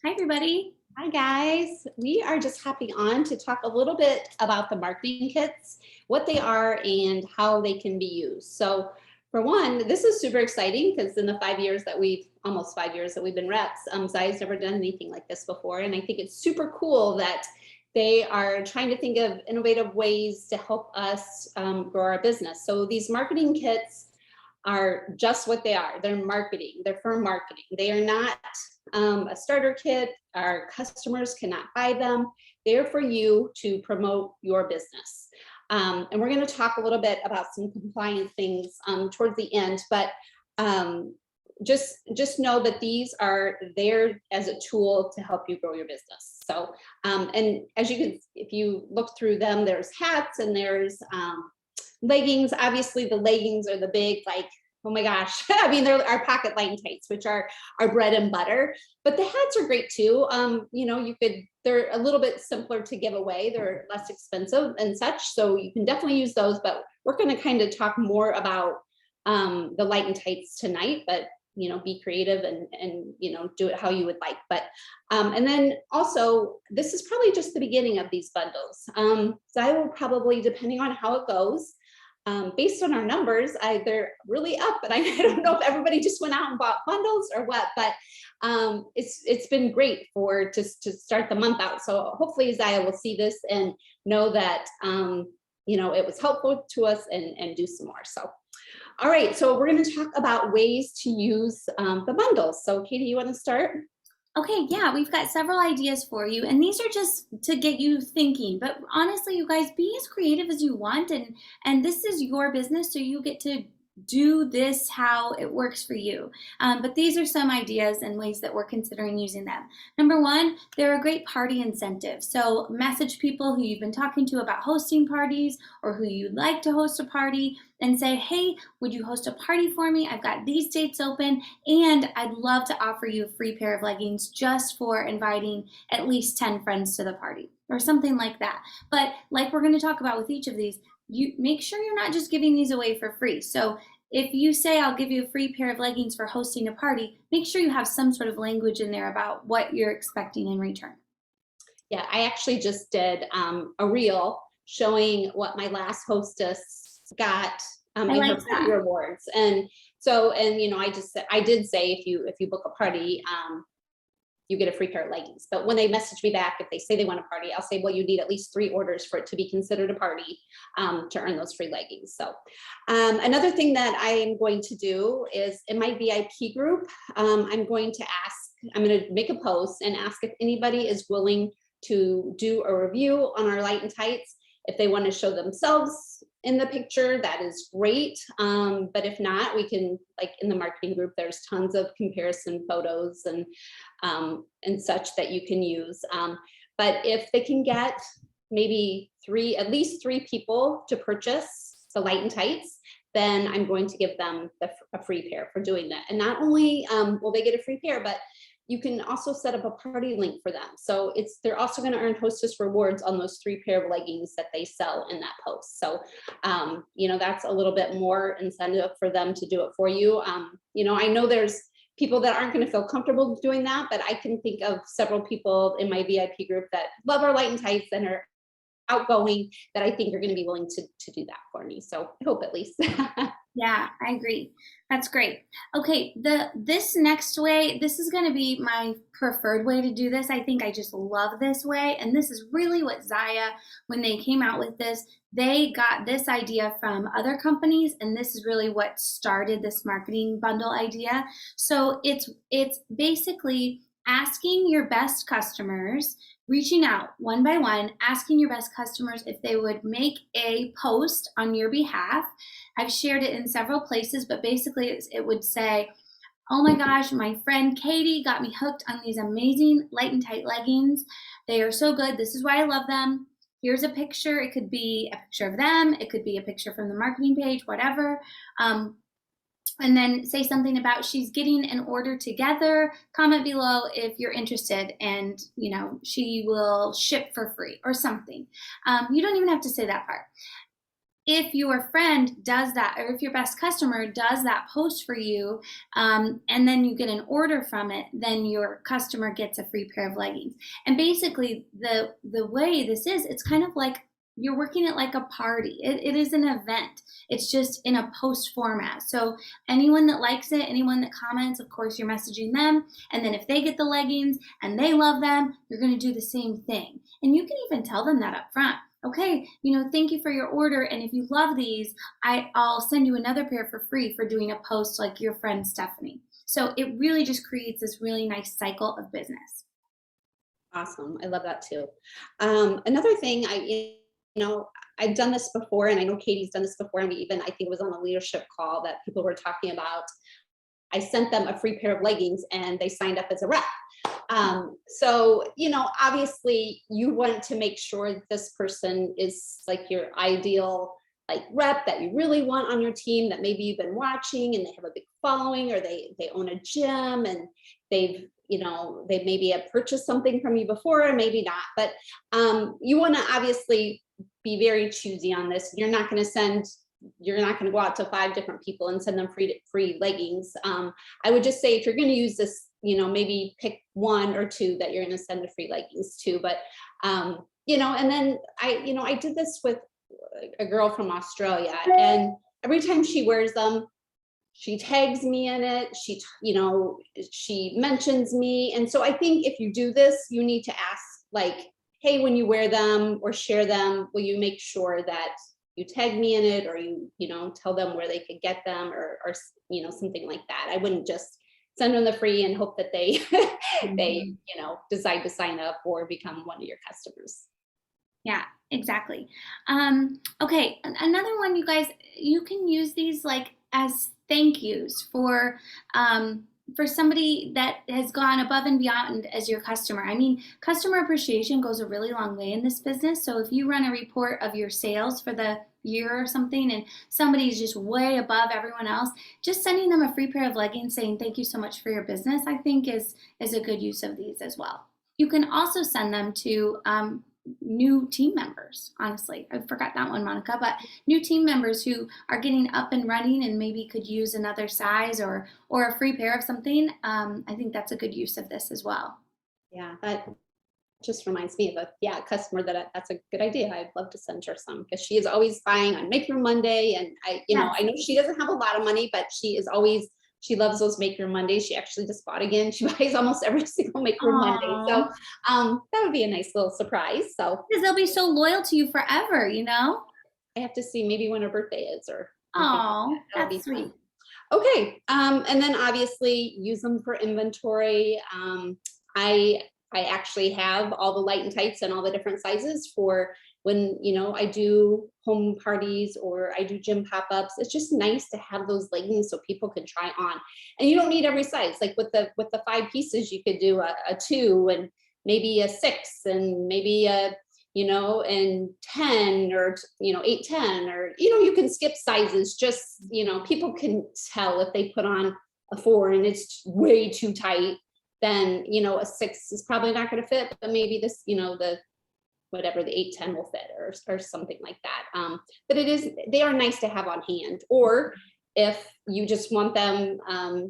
Hi, everybody. Hi guys, we are just hopping on to talk a little bit about the marketing kits, what they are and how they can be used. So for one, this is super exciting because in the 5 years that almost 5 years that we've been reps, Ziya's never done anything like this before. And I think it's super cool that they are trying to think of innovative ways to help us grow our business. So these marketing kits are just what they are. They're marketing. They're for marketing. They are not a starter kit. Our customers cannot buy them. They're for you to promote your business. And we're going to talk a little bit about some compliance things towards the end, but just know that these are there as a tool to help you grow your business. So, and as you can, if you look through them, there's hats and there's leggings. Obviously the leggings are the big, like, oh my gosh. I mean, they're our pocket light and tights, which are our bread and butter, but the hats are great too. They're a little bit simpler to give away. They're less expensive and such. So you can definitely use those, but we're going to kind of talk more about the light and tights tonight, but be creative and do it how you would like. But and then also, this is probably just the beginning of these bundles. So I will probably, depending on how it goes, based on our numbers, they're really up. And I don't know if everybody just went out and bought bundles or what, but it's been great to start the month out. So hopefully Zaya will see this and know that it was helpful to us and do some more. So. All right, so we're going to talk about ways to use the bundles. So Katie, you want to start? Okay, yeah, we've got several ideas for you, and these are just to get you thinking. But honestly, you guys, be as creative as you want, and this is your business, so you get to do this how it works for you. But these are some ideas and ways that we're considering using them. Number one, they're a great party incentive. So message people who you've been talking to about hosting parties or who you'd like to host a party and say, hey, would you host a party for me? I've got these dates open, and I'd love to offer you a free pair of leggings just for inviting at least 10 friends to the party or something like that. But like we're going to talk about with each of these, you make sure you're not just giving these away for free. So if you say, I'll give you a free pair of leggings for hosting a party, make sure you have some sort of language in there about what you're expecting in return. Yeah, I actually just did a reel showing what my last hostess got I in like her party that. rewards. And so, I did say, if you book a party, you get a free pair of leggings. But when they message me back, if they say they want a party, I'll say, well, you need at least 3 orders for it to be considered a party to earn those free leggings. So another thing that I am going to do is in my VIP group, I'm going to make a post and ask if anybody is willing to do a review on our light and tights. If they want to show themselves in the picture, that is great. But if not, we can, like in the marketing group, there's tons of comparison photos and such that you can use. But if they can get maybe at least three people to purchase the light and tights, then I'm going to give them a free pair for doing that. And not only will they get a free pair, but you can also set up a party link for them. So they're also going to earn hostess rewards on those 3 pair of leggings that they sell in that post. So, that's a little bit more incentive for them to do it for you. I know there's people that aren't going to feel comfortable doing that, but I can think of several people in my VIP group that love our light and tights and are outgoing that I think are going to be willing to do that for me. So I hope at least. Yeah, I agree. That's great. Okay, this next way, this is going to be my preferred way to do this. I think I just love this way, and this is really what Zaya, when they came out with this, they got this idea from other companies, and this is really what started this marketing bundle idea. So it's basically asking your best customers, reaching out one by one, asking your best customers if they would make a post on your behalf. I've shared it in several places, but basically it would say, oh my gosh, my friend Katie got me hooked on these amazing light and tight leggings. They are so good. This is why I love them. Here's a picture. It could be a picture of them. It could be a picture from the marketing page, whatever. And then say something about she's getting an order together. Comment below if you're interested, and she will ship for free or something. You don't even have to say that part. if your friend does that, or if your best customer does that post for you, and then you get an order from it, then your customer gets a free pair of leggings. And basically, the way this is, it's kind of like you're working it like a party. It is an event. It's just in a post format. So anyone that likes it, anyone that comments, of course, you're messaging them. And then if they get the leggings and they love them, you're going to do the same thing. And you can even tell them that up front. Okay, thank you for your order. And if you love these, I'll send you another pair for free for doing a post like your friend Stephanie. So it really just creates this really nice cycle of business. Awesome. I love that too. Another thing I've done this before, and I know Katie's done this before, and we even, I think it was on a leadership call that people were talking about. I sent them a free pair of leggings and they signed up as a rep. So, obviously you want to make sure that this person is like your ideal like rep that you really want on your team, that maybe you've been watching and they have a big following, or they own a gym and they maybe have purchased something from you before, or maybe not. But you want to obviously be very choosy on this. You're not going to go out to 5 different people and send them free leggings. I would just say, if you're going to use this, maybe pick 1 or 2 that you're going to send the free leggings to. But and then I did this with a girl from Australia, and every time she wears them, she tags me in it. She mentions me. And so I think if you do this, you need to ask, like, hey, when you wear them or share them, will you make sure that you tag me in it, or you tell them where they could get them, or something like that. I wouldn't just send them the free and hope that they they decide to sign up or become one of your customers. Yeah, exactly. Okay, another one, you guys, you can use these like as thank yous for somebody that has gone above and beyond as your customer. I mean, customer appreciation goes a really long way in this business. So if you run a report of your sales for the year or something, and somebody's just way above everyone else, just sending them a free pair of leggings saying thank you so much for your business, I think is a good use of these as well. You can also send them to new team members. Honestly, I forgot that one, Monica, but new team members who are getting up and running and maybe could use another size or a free pair of something. I think that's a good use of this as well. Yeah, that just reminds me of a customer that's a good idea. I'd love to send her some, because she is always buying on Make Your Monday, and I know she doesn't have a lot of money, but she loves those Make Your Mondays. She actually just bought again. She buys almost every single Make Your Monday. So that would be a nice little surprise. So because they'll be so loyal to you forever, I have to see maybe when her birthday is, or oh, that's sweet. Okay. And then obviously use them for inventory. I actually have all the light and tights and all the different sizes for when, I do home parties or I do gym pop-ups. It's just nice to have those leggings so people can try on. And you don't need every size. Like with the 5 pieces, you could do a 2 and maybe a 6 and maybe a, and 10 or, 8, 10, or, you can skip sizes. Just, people can tell if they put on a 4 and it's way too tight, then, a 6 is probably not going to fit, but maybe this, the 8, 10 will fit, or something like that. But they are nice to have on hand. Or if you just want them,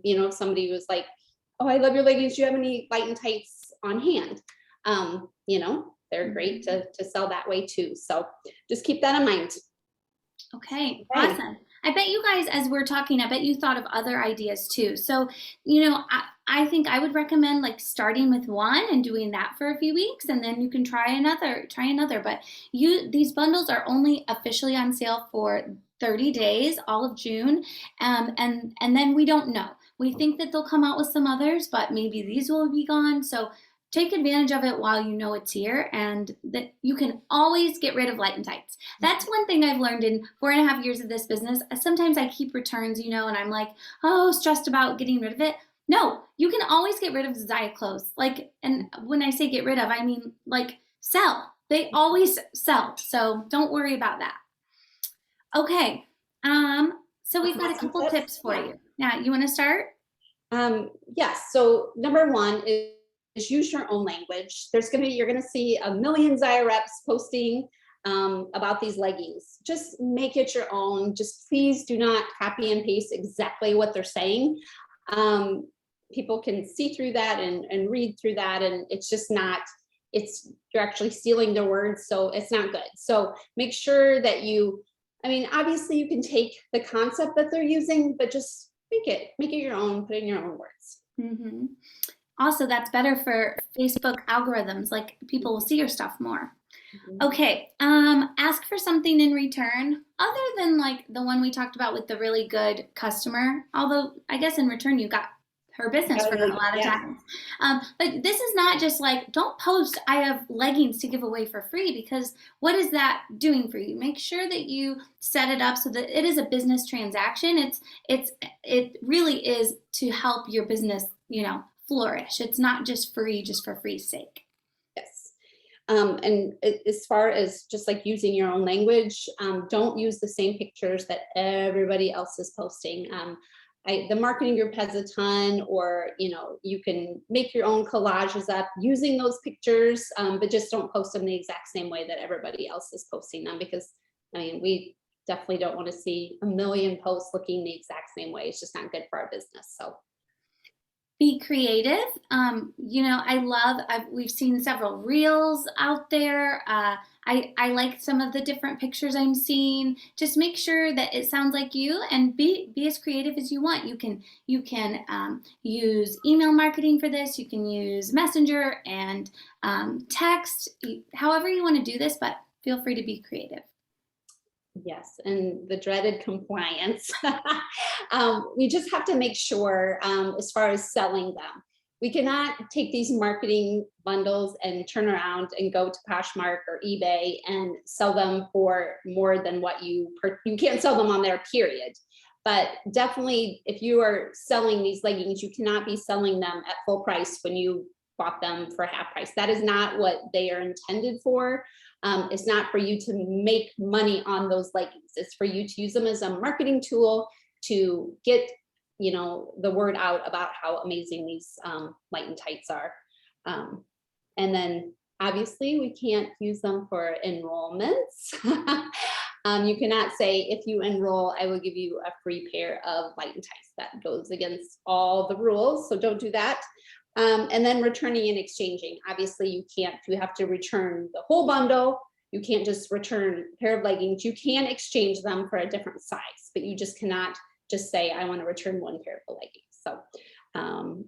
if somebody was like, oh, I love your leggings, do you have any light and tights on hand? They're great to sell that way too. So just keep that in mind. Okay, awesome. I bet you guys, as we're talking, I bet you thought of other ideas too. So, I think I would recommend like starting with one and doing that for a few weeks, and then you can try another. But these bundles are only officially on sale for 30 days, all of June, and then we don't know. We think that they'll come out with some others, but maybe these will be gone. So take advantage of it while you know it's here, and that you can always get rid of light and tights. That's one thing I've learned in 4.5 years of this business. Sometimes I keep returns, and I'm like, oh, stressed about getting rid of it. No, you can always get rid of Zaya clothes. Like, and when I say get rid of, I mean like sell. They always sell. So don't worry about that. Okay. So we've got a couple tips for you. Now, you want to start? Yes. So number 1 is use your own language. You're going to see a million Zaya reps posting about these leggings. Just make it your own. Just please do not copy and paste exactly what they're saying. People can see through that and read through that, and it's just not, you're actually stealing their words, so it's not good. So make sure that I mean, obviously you can take the concept that they're using, but just make it your own, put it in your own words. Mm-hmm. Also, that's better for Facebook algorithms. Like, people will see your stuff more. Mhm. Okay, ask for something in return other than like the one we talked about with the really good customer. Although I guess in return you got her business for a lot of Yeah. times. But this is not just like, don't post, I have leggings to give away for free, because what is that doing for you? Make sure that you set it up so that it is a business transaction. It really is to help your business, flourish. It's not just free just for free's sake. Yes. As far as just like using your own language, don't use the same pictures that everybody else is posting. The marketing group has a ton, or you can make your own collages up using those pictures, but just don't post them the exact same way that everybody else is posting them, because I mean, we definitely don't want to see a million posts looking the exact same way. It's just not good for our business. So be creative. We've seen several reels out there. I like some of the different pictures I'm seeing. Just make sure that it sounds like you, and be as creative as you want. You can use email marketing for this. You can use Messenger and text, however you want to do this, but feel free to be creative. yes, and the dreaded compliance. We just have to make sure, as far as selling them, we cannot take these marketing bundles and turn around and go to Poshmark or eBay and sell them for more than what you can't sell them on there, period. But definitely, if you are selling these leggings, you cannot be selling them at full price when you bought them for half price. That is not what they are intended for. It's not for you to make money on those leggings. It's for you to use them as a marketing tool to get, the word out about how amazing these light and tights are. And then obviously we can't use them for enrollments. You cannot say, if you enroll, I will give you a free pair of light and tights. That goes against all the rules, so don't do that. And then returning and exchanging. Obviously you have to return the whole bundle. You can't just return a pair of leggings. You can exchange them for a different size, but you just cannot just say, I want to return one pair of the leggings. So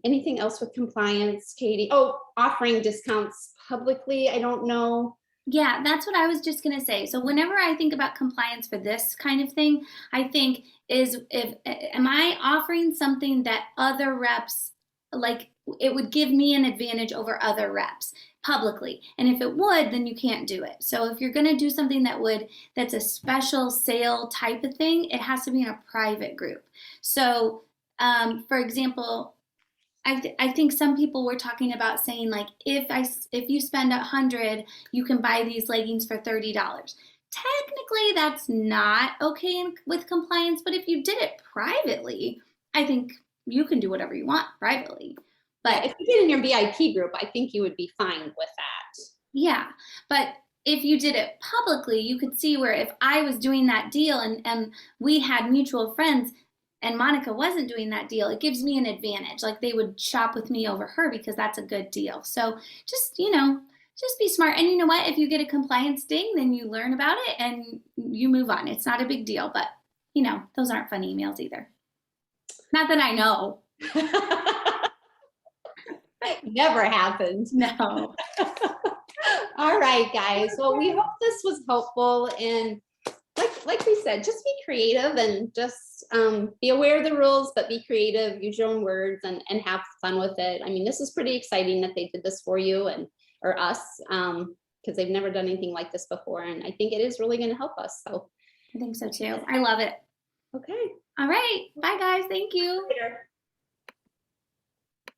anything else with compliance, Katie? Oh, offering discounts publicly. I don't know. Yeah, that's what I was just going to say. So whenever I think about compliance for this kind of thing, I think am I offering something that other reps, like, it would give me an advantage over other reps publicly? And if it would, then you can't do it. So if you're going to do something that's a special sale type of thing, it has to be in a private group. So for example, I think some people were talking about saying, like, if you spend $100, you can buy these leggings for $30. Technically, that's not okay with compliance, but if you did it privately, I think you can do whatever you want privately. But yeah, if you did in your VIP group, I think you would be fine with that. Yeah, but if you did it publicly, you could see where if I was doing that deal and we had mutual friends and Monica wasn't doing that deal, it gives me an advantage. Like, they would shop with me over her because that's a good deal. So just be smart. And you know what? If you get a compliance ding, then you learn about it and you move on. It's not a big deal, but those aren't fun emails either. Not that I know. Never happened. No. All right, guys. Well, we hope this was helpful, and like we said, just be creative and just be aware of the rules, but be creative, use your own words, and have fun with it. I mean, this is pretty exciting that they did this for you or us, because they've never done anything like this before, and I think it is really going to help us. So I think so too. I love it. Okay. All right. Bye, guys. Thank you. Later.